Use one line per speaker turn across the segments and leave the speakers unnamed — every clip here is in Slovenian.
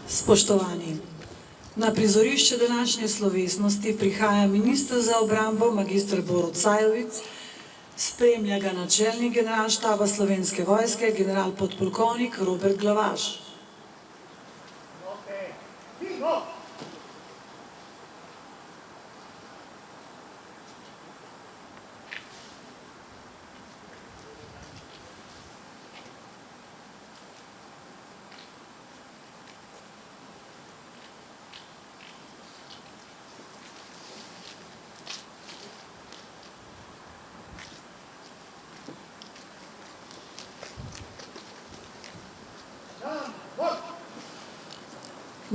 Spoštovani, na prizorišče današnje slovesnosti prihaja minister za obrambo magistr Borut Sajovic, spremlja ga načelnik generalštaba Slovenske vojske, general podpolkovnik Robert Glavaš.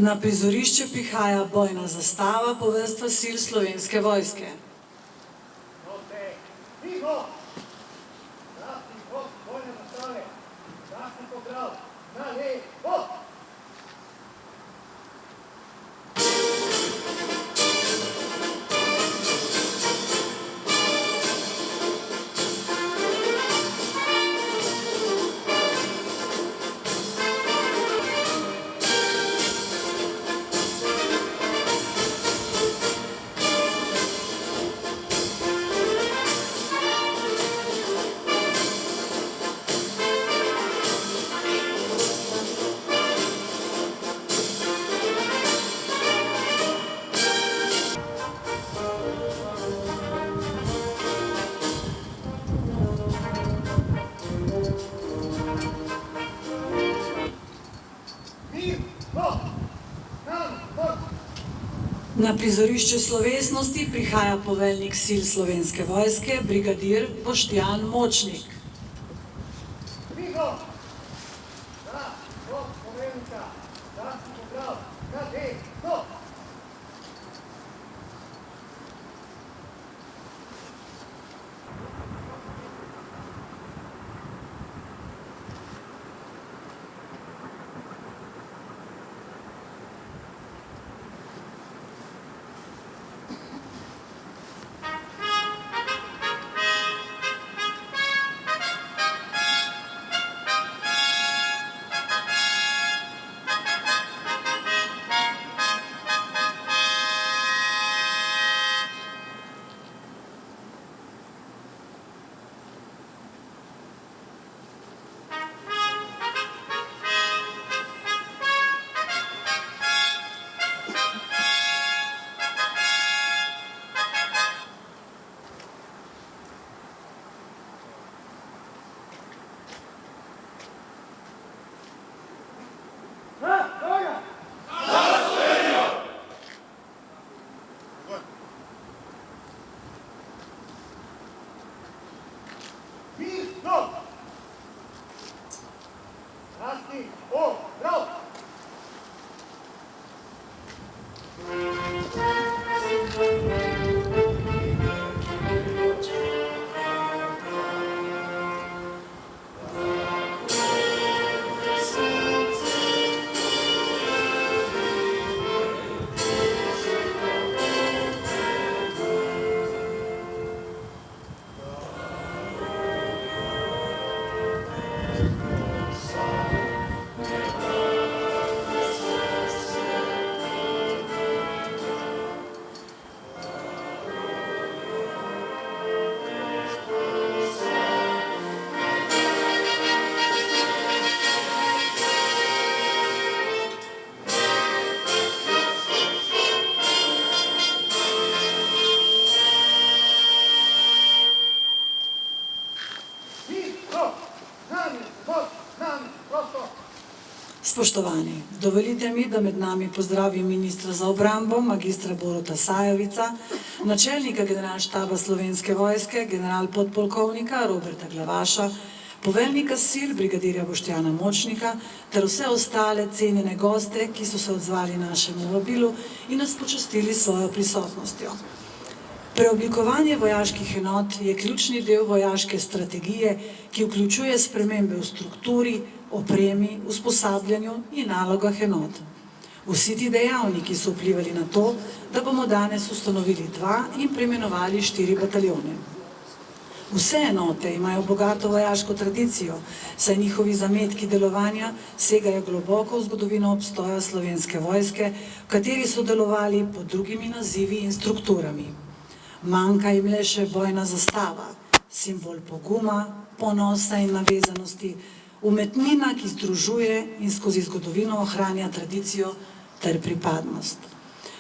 Na prizorišče prihaja bojna zastava poveljstva sil Slovenske vojske. Na prizorišče slovesnosti prihaja poveljnik sil Slovenske vojske, brigadir Boštjan Močnik. Spoštovani, dovolite mi, da med nami pozdravim ministra za obrambo, magistra Boruta Sajovica, načelnika generalštaba Slovenske vojske, general podpolkovnika Roberta Glavaša, poveljnika sil, brigadirja Boštjana Močnika, ter vse ostale cenjene goste, ki so se odzvali našemu vabilu in nas počastili svojo prisotnostjo. Preoblikovanje vojaških enot je ključni del vojaške strategije, ki vključuje spremembe v strukturi, opremi, usposabljanju in nalogah enot. Vsi ti dejavniki so vplivali na to, da bomo danes ustanovili 2 in preimenovali 4 bataljone. Vse enote imajo bogato vojaško tradicijo, saj njihovi zametki delovanja segajo globoko v zgodovino obstoja Slovenske vojske, v kateri so delovali pod drugimi nazivi in strukturami. Manjka jim le še bojna zastava, simbol poguma, ponosa in navezanosti, umetnina, ki združuje in skozi zgodovino ohranja tradicijo ter pripadnost.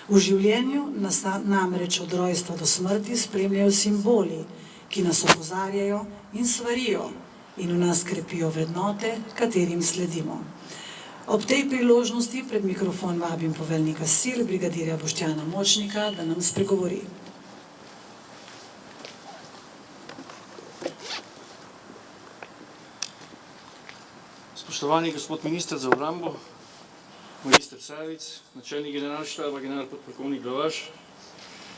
V življenju nas namreč od rojstva do smrti spremljajo simboli, ki nas opozarjajo in svarijo in v nas krepijo vrednote, katerim sledimo. Ob tej priložnosti pred mikrofon vabim poveljnika sil, brigadirja Boštjana Močnika, da nam spregovori.
Spoštovani gospod minister za obrambo, magister Sajovic, načelnik generalštaba, general podpolkovnik Glavaš,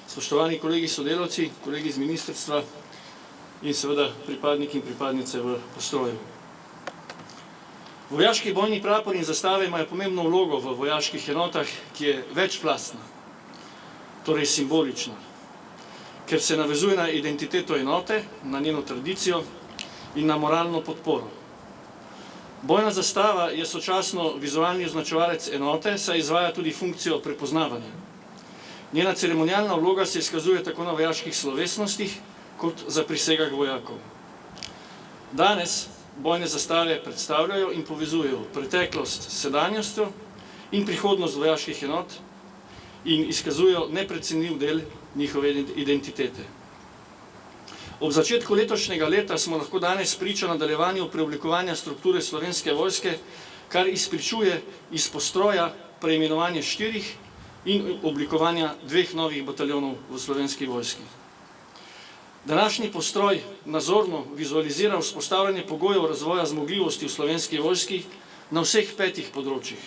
spoštovani kolegi sodelavci, kolegi iz ministrstva in seveda pripadniki in pripadnice v postroju. Vojaški bojni prapor in zastave imajo pomembno vlogo v vojaških enotah, ki je večplastna, torej simbolična, ker se navezuje na identiteto enote, na njeno tradicijo in na moralno podporo. Bojna zastava je sočasno vizualni označevalec enote, saj izvaja tudi funkcijo prepoznavanja. Njena ceremonialna vloga se izkazuje tako na vojaških slovesnostih, kot za prisegah vojakov. Danes bojne zastave predstavljajo in povezujejo preteklost s sedanjostjo in prihodnost vojaških enot in izkazujejo neprecenljiv del njihove identitete. Ob začetku letošnjega leta smo lahko danes priča nadaljevanju preoblikovanja strukture Slovenske vojske, kar izpričuje iz postroja preimenovanje 4 in oblikovanja 2 novih bataljonov v Slovenski vojski. Današnji postroj nazorno vizualizira vzpostavljanje pogojev razvoja zmogljivosti v Slovenski vojski na vseh 5 področjih.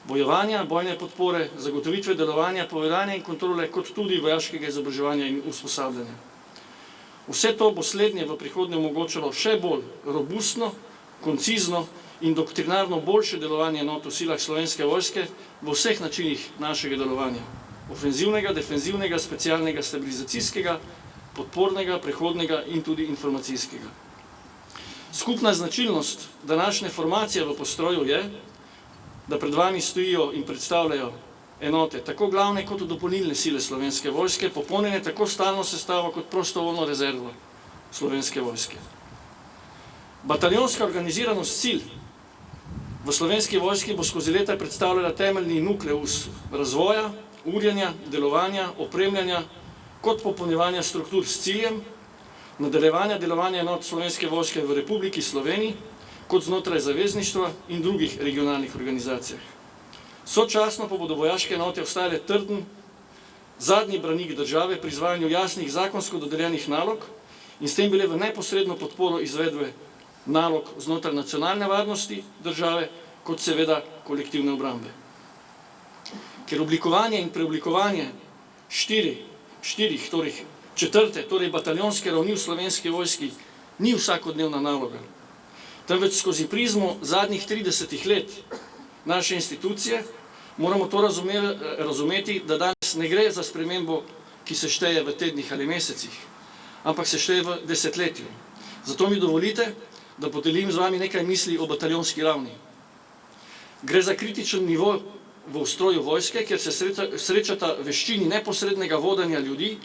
Bojevanja, bojne podpore, zagotovitve delovanja, povedanja in kontrole, kot tudi vojaškega izobraževanja in usposabljanja. Vse to bo slednje v prihodnje omogočalo še bolj robustno, koncizno in doktrinarno boljše delovanje enot v silah Slovenske vojske v vseh načinih našega delovanja. Ofenzivnega, defenzivnega, specialnega, stabilizacijskega, podpornega, prehodnega in tudi informacijskega. Skupna značilnost današnje formacije v postroju je, da pred vami stojijo in predstavljajo enote, tako glavne kot dopolnilne sile Slovenske vojske, popolnjene tako stalno sestavo kot prostovoljno rezervo Slovenske vojske. Bataljonska organiziranost sil v Slovenski vojski bo skozi leta predstavljala temeljni nukleus razvoja, urjenja, delovanja, opremljanja, kot popolnjevanja struktur s ciljem, nadaljevanja delovanja enot Slovenske vojske v Republiki Sloveniji, kot znotraj zavezništva in drugih regionalnih organizacijah. Sočasno pa bodo vojaške enote ostajale trden, zadnji branik države pri izvajanju jasnih zakonsko dodeljenih nalog in s tem bile v neposredno podporo izvedbe nalog znotraj nacionalne varnosti države, kot seveda kolektivne obrambe. Ker oblikovanje in preoblikovanje četrte, torej bataljonske ravni v Slovenski vojski, ni vsakodnevna naloga, temveč skozi prizmo zadnjih 30 let naše institucije moramo to razumeti, da danes ne gre za spremembo, ki se šteje v tednih ali mesecih, ampak se šteje v desetletju. Zato mi dovolite, da podelim z vami nekaj misli o bataljonski ravni. Gre za kritičen nivo v ustroju vojske, kjer se srečata veščini neposrednega vodenja ljudi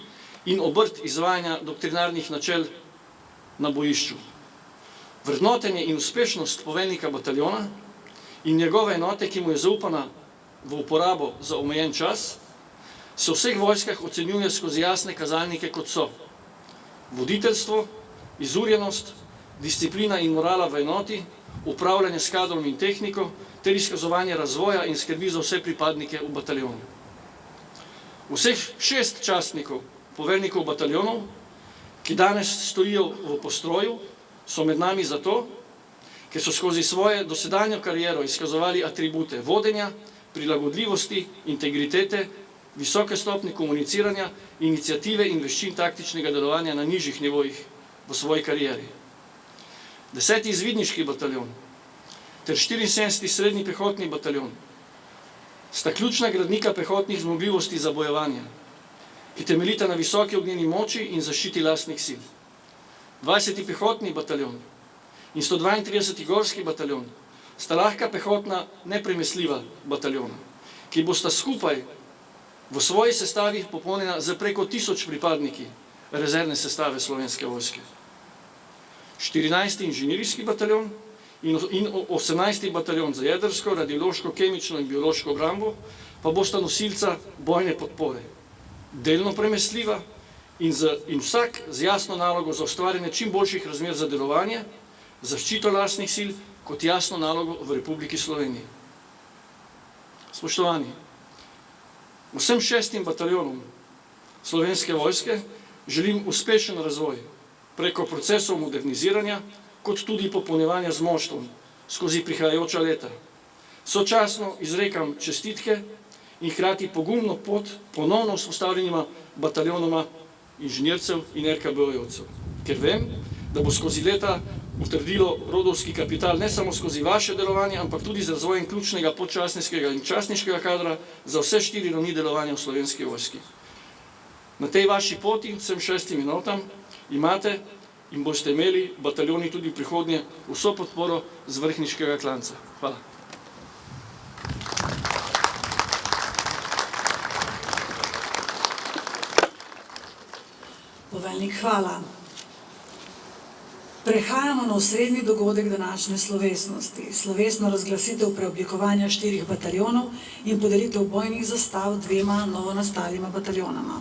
in obrt izvajanja doktrinarnih načel na bojišču. Vrednotenje in uspešnost poveljnika bataljona in njegove enote, ki mu je zaupana v uporabo za omejen čas, se v vseh vojskah ocenjuje skozi jasne kazalnike, kot so voditeljstvo, izurjenost, disciplina in morala v enoti, upravljanje s kadrom in tehniko, ter izkazovanje razvoja in skrbi za vse pripadnike v bataljonu. Vseh 6 častnikov, poveljnikov bataljonov, ki danes stojijo v postroju, so med nami zato, ker so skozi svoje dosedanjo kariero izkazovali atribute vodenja, prilagodljivosti, integritete, visoke stopnje komuniciranja, iniciative in veščin taktičnega delovanja na nižjih nivojih v svoji karieri. 10. izvidniški bataljon ter 74. srednji pehotni bataljon sta ključna gradnika pehotnih zmogljivosti za bojevanje, ki temeljita na visoki ognjeni moči in zaščiti lastnih sil. 20. pehotni bataljon in 132. gorski bataljon sta lahka pehotna nepremesljiva bataljona, ki bosta skupaj v svoji sestavi popolnjena za preko 1000 pripadniki rezervne sestave Slovenske vojske. 14. inženirski bataljon in 18. bataljon za jedrsko, radiološko, kemično in biološko obrambo pa bosta nosilca bojne podpore, delno premesljiva in vsak z jasno nalogo za ustvarjanje čim boljših razmer za delovanje, zaščito lastnih sil kot jasno nalogo v Republiki Sloveniji. Spoštovani, vsem 6. bataljonom Slovenske vojske želim uspešen razvoj preko procesov moderniziranja, kot tudi popolnjevanja z moštvom skozi prihajajoča leta. Sočasno izrekam čestitke in hkrati pogumno pot ponovno vzpostavljenima bataljonoma inženircev in RKB-jevcev, ker vem, da bo skozi leta utrdilo rodovski kapital ne samo skozi vaše delovanje, ampak tudi z razvojem ključnega podčastniškega in častniškega kadra za vse 4 ravni delovanja v Slovenski vojski. Na tej vaši poti, vsem 6 enotam, imate in boste imeli bataljoni tudi v prihodnje vso podporo z vrhniškega klanca. Hvala.
Poveljnik, hvala. Prehajamo na osrednji dogodek današnje slovesnosti, slovesno razglasitev preoblikovanja 4 bataljonov in podelitev bojnih zastav 2 novonastalima bataljonama.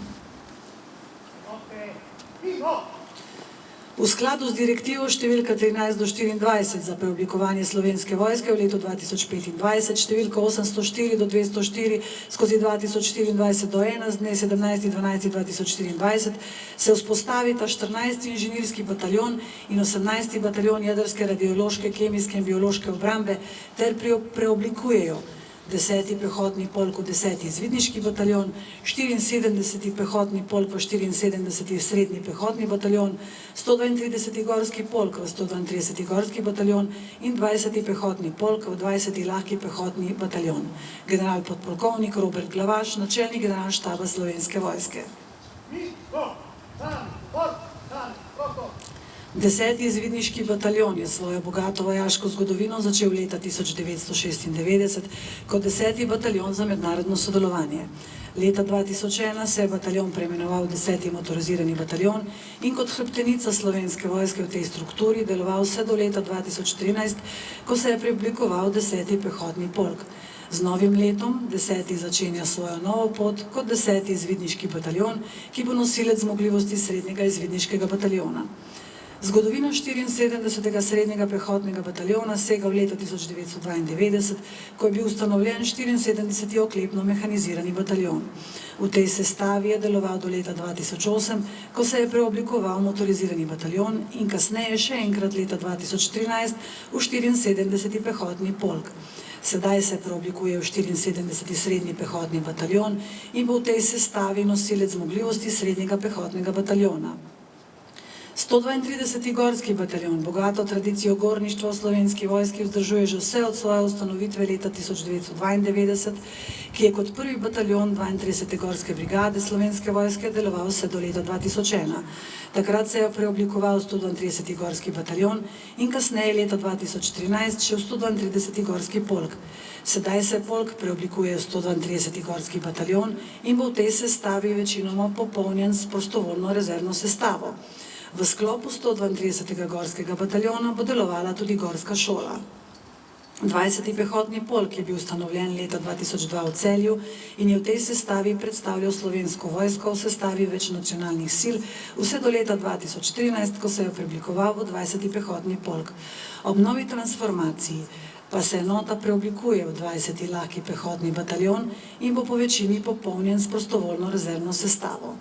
V skladu z direktivo številka 13/24 za preoblikovanje Slovenske vojske v letu 2025, številka 804/204/2024-1 z dne 17.12.2024 se vzpostavita 14. inženirski bataljon in 18. bataljon jedrske, radiološke, kemijske in biološke obrambe ter preoblikujejo 10. pehotni polk v 10. izvidniški bataljon, 74. pehotni polk v 74. srednji pehotni bataljon, 132. gorski polk v 132. gorski bataljon in 20. pehotni polk v 20. lahki pehotni bataljon. General podpolkovnik Robert Glavaš, načelnik generalštaba Slovenske vojske. 10. izvidniški bataljon je svojo bogato vojaško zgodovino začel leta 1996 kot 10. bataljon za mednarodno sodelovanje. Leta 2001 se je bataljon preimenoval 10. motorizirani bataljon in kot hrbtenica Slovenske vojske v tej strukturi deloval vse do leta 2013, ko se je preoblikoval 10. pehotni polk. Z novim letom 10. začenja svojo novo pot kot 10. izvidniški bataljon, ki bo nosilec zmogljivosti srednjega izvidniškega bataljona. Zgodovina 74. srednjega pehotnega bataljona sega v leto 1992, ko je bil ustanovljen 74. oklepno mehanizirani bataljon. V tej sestavi je deloval do leta 2008, ko se je preoblikoval motorizirani bataljon in kasneje še enkrat leta 2013 v 74. pehotni polk. Sedaj se preoblikuje v 74. srednji pehotni bataljon in bo v tej sestavi nosilec zmogljivosti srednjega pehotnega bataljona. 132. gorski bataljon, bogato tradicijo gorništva v Slovenski vojski, vzdržuje že vse od svoje ustanovitve leta 1992, ki je kot prvi bataljon 32. gorske brigade Slovenske vojske deloval vse do leta 2001. Takrat se je preoblikoval 132. gorski bataljon in kasneje leta 2013 še v 132. gorski polk. Sedaj se polk preoblikuje v 132. gorski bataljon in bo v tej sestavi večinoma popolnjen s prostovoljno rezervno sestavo. V sklopu 132. gorskega bataljona bo delovala tudi gorska šola. 20. pehotni polk je bil ustanovljen leta 2002 v Celju in je v tej sestavi predstavljal Slovensko vojsko v sestavi večnacionalnih sil vse do leta 2013, ko se je preoblikoval v 20. pehotni polk. Ob novi transformaciji pa se enota preoblikuje v 20. lahki pehotni bataljon in bo po večini popolnjen s prostovoljno rezervno sestavo.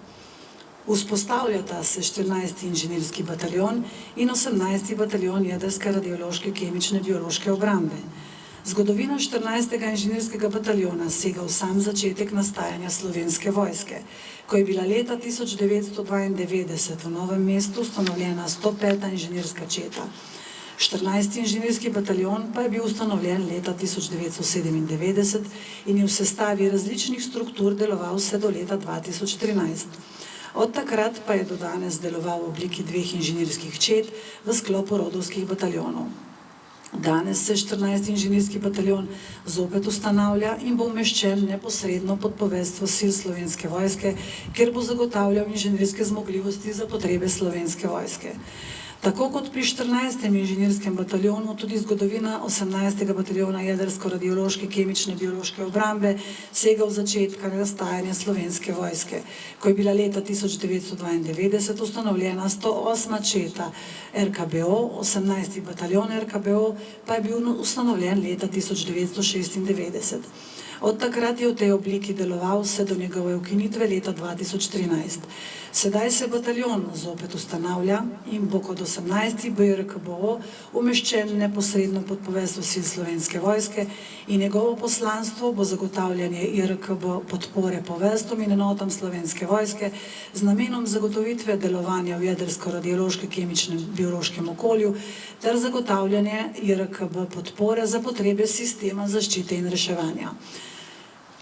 Vzpostavljata se 14. inženirski bataljon in 18. bataljon jedrske, radiološke, kemične, biološke obrambe. Zgodovina 14. inženirskega bataljona sega v sam začetek nastajanja Slovenske vojske, ko je bila leta 1992 v Novem mestu ustanovljena 105. inženirska četa. 14. inženirski bataljon pa je bil ustanovljen leta 1997 in je v sestavi različnih struktur deloval vse do leta 2013. Od takrat pa je do danes deloval v obliki 2 inženirskih čet v sklopu rodovskih bataljonov. Danes se 14. inženirski bataljon zopet ustanavlja in bo umeščen neposredno pod poveljstvo sil Slovenske vojske, kjer bo zagotavljal inženirske zmogljivosti za potrebe Slovenske vojske. Tako kot pri 14. inženirskem bataljonu, tudi zgodovina 18. bataljona jedrsko-radiološke, kemične, biološke obrambe sega v začetka nastajanja Slovenske vojske, ko je bila leta 1992 ustanovljena 108. četa RKBO, 18. bataljon RKBO pa je bil ustanovljen leta 1996. Od takrat je v tej obliki deloval vse do njegove ukinitve leta 2013. Sedaj se bataljon zopet ustanavlja in bo kot 18. BRKBO umeščen neposredno pod poveljstvo sil Slovenske vojske in njegovo poslanstvo bo zagotavljanje IRKB podpore poveljstvom in enotam Slovenske vojske z namenom zagotovitve delovanja v jedrsko-radiološkem, kemičnem, biološkem okolju ter zagotavljanje IRKB podpore za potrebe sistema zaščite in reševanja.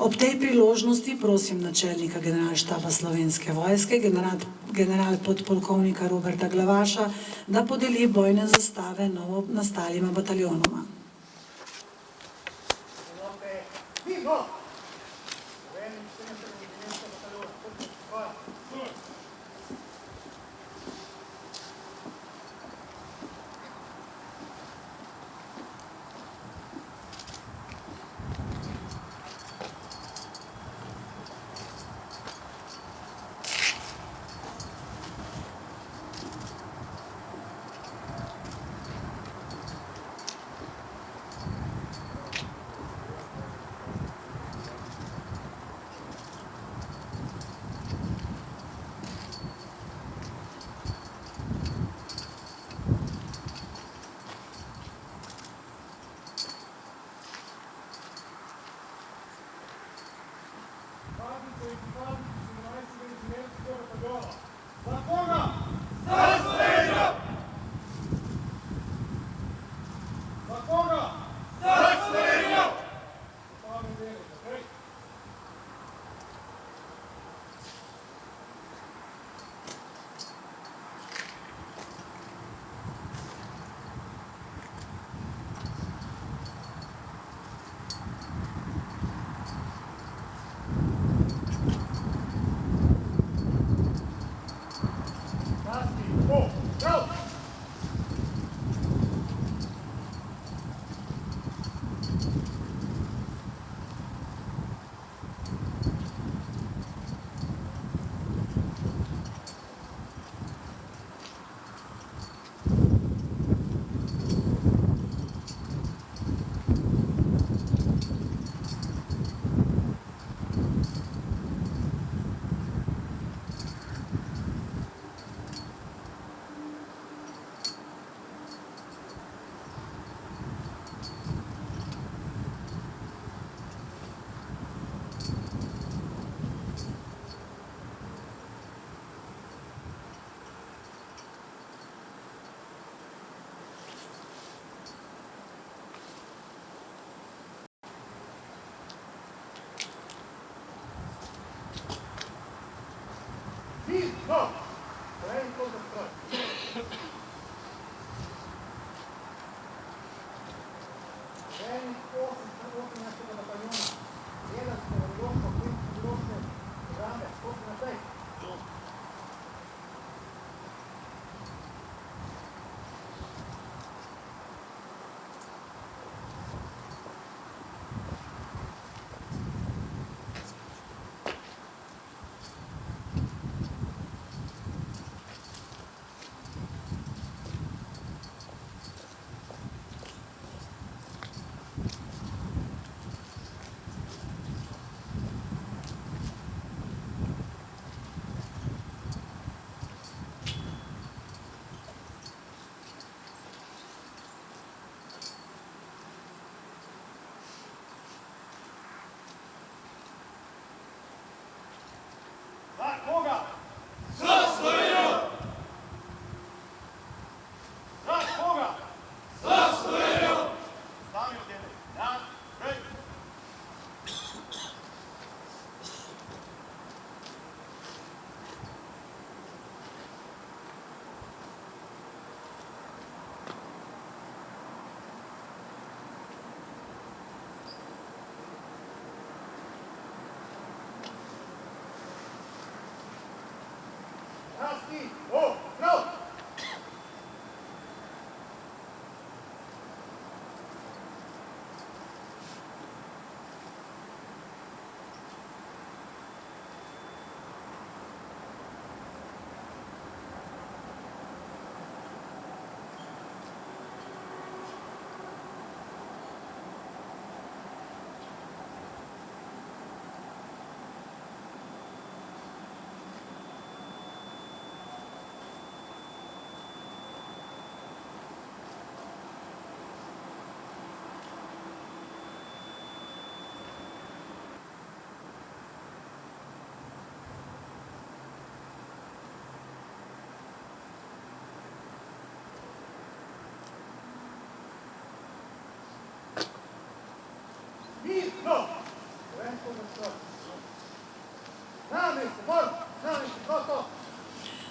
Ob tej priložnosti prosim načelnika generalštaba Slovenske vojske, general podpolkovnika Roberta Glavaša, da podeli bojne zastave novo nastalima bataljonoma.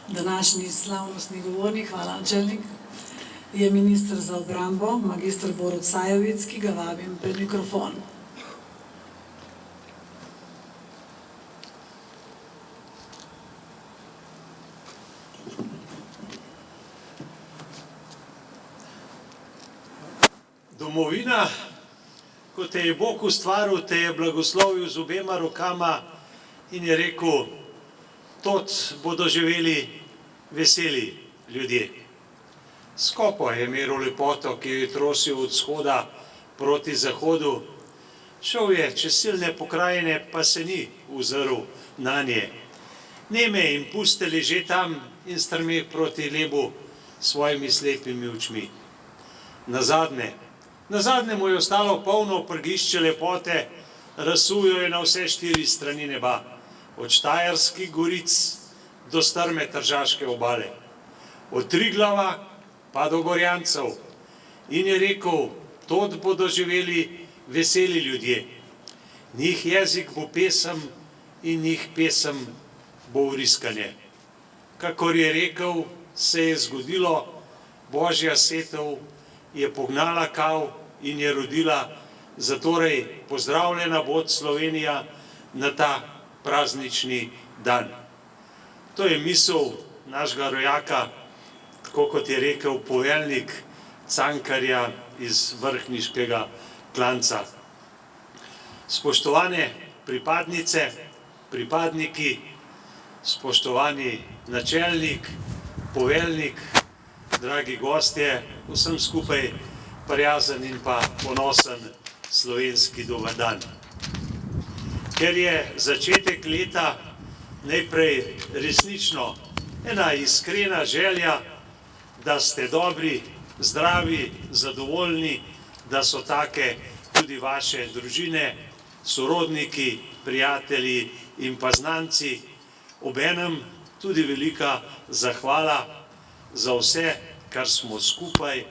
Današnji slavnostni govornik, hvala načelnik, je minister za obrambo, magistr Borut Sajovic, ki ga vabim pred mikrofon.
Domovina, ko te je Bog ustvaril, te je blagoslovil z obema rokama in je rekel, tod bodo živeli veseli ljudje. Skopo je imel lepoto, ki jo je trosil od vzhoda proti zahodu, šel je čez silne pokrajine, pa se ni ozrl na nje. Neme in puste leže tam in strmi proti nebu s svojimi slepimi očmi. Nazadnje mu je ostalo polno prgišče lepote, razsujo je na vse štiri strani neba, od Štajerskih goric do strme tržaške obale, od Triglava pa do Gorjancev. In je rekel, tod bodo živeli veseli ljudje. Njih jezik bo pesem in njih pesem bo vriskanje. Kakor je rekel, se je zgodilo, Božja setev je pognala kav in je rodila, zatorej pozdravljena bod Slovenija na ta praznični dan. To je misel našega rojaka, tako kot je rekel poveljnik Cankarja iz vrhniškega klanca. Spoštovane pripadnice, pripadniki, spoštovani načelnik, poveljnik, dragi gostje, vsem skupaj prijazen in pa ponosen slovenski dober dan. Ker je začetek leta najprej resnično ena iskrena želja, da ste dobri, zdravi, zadovoljni, da so take tudi vaše družine, sorodniki, prijatelji in pa znanci. Obenem tudi velika zahvala za vse, kar smo skupaj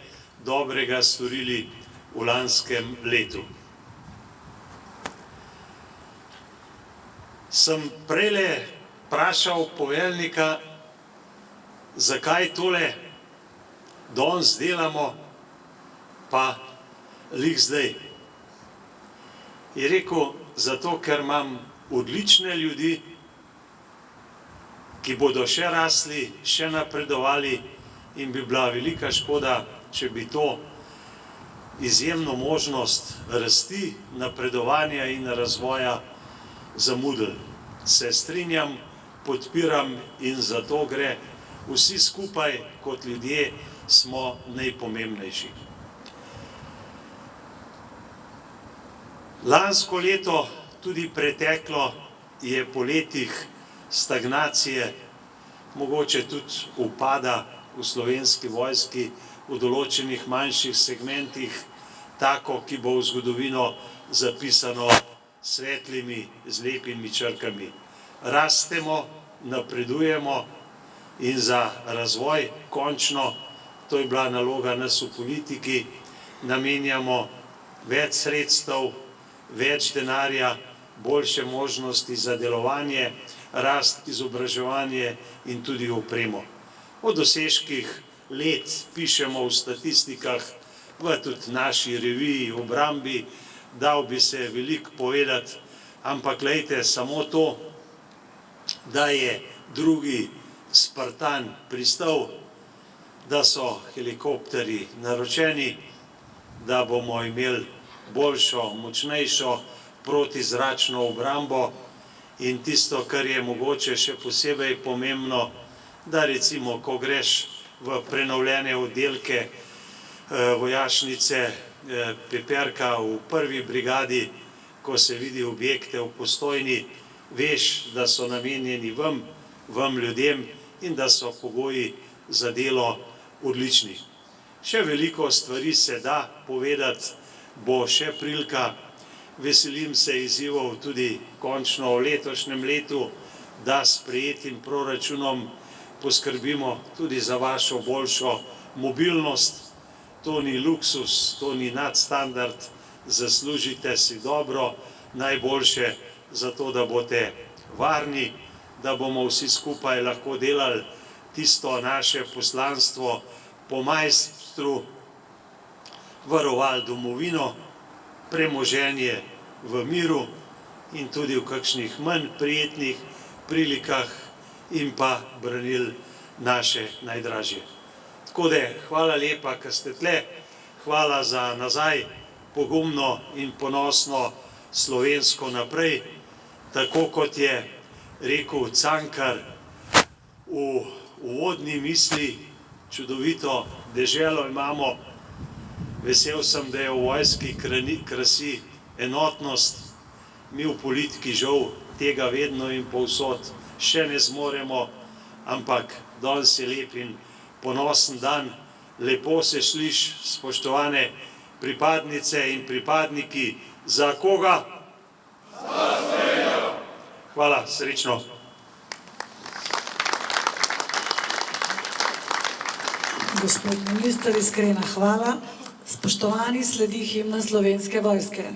dobrega storili v lanskem letu. Sem prejle vprašal poveljnika, zakaj tole danes delamo, pa lih zdaj. Je rekel, zato ker imam odlične ljudi, ki bodo še rasli, še napredovali in bi bila velika škoda, če bi to izjemno možnost rasti, napredovanja in razvoja zamudili. Se strinjam, podpiram in zato gre. Vsi skupaj kot ljudje smo najpomembnejši. Lansko leto, tudi preteklo, je po letih stagnacije, mogoče tudi upada v Slovenski vojski v določenih manjših segmentih, tako, ki bo v zgodovino zapisano svetlimi, z lepimi črkami. Rastemo, napredujemo in za razvoj končno, to je bila naloga nas v politiki, namenjamo več sredstev, več denarja, boljše možnosti za delovanje, rast, izobraževanje in tudi opremo. O dosežkih let pišemo v statistikah, v tudi naši reviji, obrambi, dal bi se veliko povedati, ampak glejte, samo to, da je drugi Spartan pristal, da so helikopterji naročeni, da bomo imeli boljšo, močnejšo protizračno obrambo in tisto, kar je mogoče še posebej pomembno, da recimo, ko greš v prenovljene oddelke vojašnice Peperka v 1. brigadi, ko se vidi objekte v Postojni, veš, da so namenjeni vam ljudem in da so pogoji za delo odlični. Še veliko stvari se da povedati, bo še prilika. Veselim se izzivov tudi končno v letošnjem letu, da s sprejetim proračunom poskrbimo tudi za vašo boljšo mobilnost. To ni luksus, to ni nadstandard, zaslužite si dobro, najboljše za to, da boste varni, da bomo vsi skupaj lahko delali tisto naše poslanstvo po majstru, varovali domovino, premoženje v miru in tudi v kakšnih manj prijetnih prilikah in pa branili naše najdražje. Tako da hvala lepa, ker ste tle, hvala za nazaj, pogumno in ponosno slovensko naprej, tako kot je rekel Cankar v uvodni misli, čudovito deželo imamo. Vesel sem, da je v vojski krasi enotnost, mi v politiki žal tega vedno in povsod še ne zmoremo, ampak danes je lep in ponosen dan, lepo se sliši, spoštovane pripadnice in pripadniki, za koga? Za Slovenijo! Hvala, srečno!
Gospod minister, iskrena hvala. Spoštovani, sledi himna Slovenske vojske.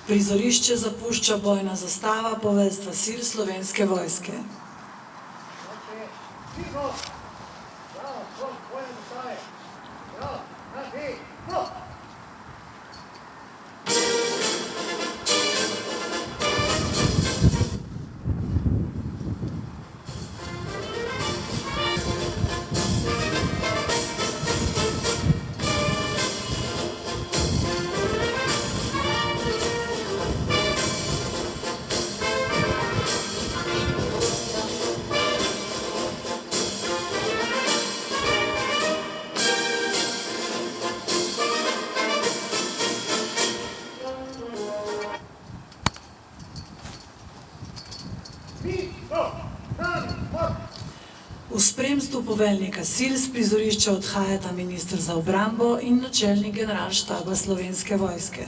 Prizorišče zapušča bojna zastava poveljstva sil Slovenske vojske. V spremstvu poveljnika sil s prizorišča odhajata minister za obrambo in načelnik generalštaba Slovenske vojske.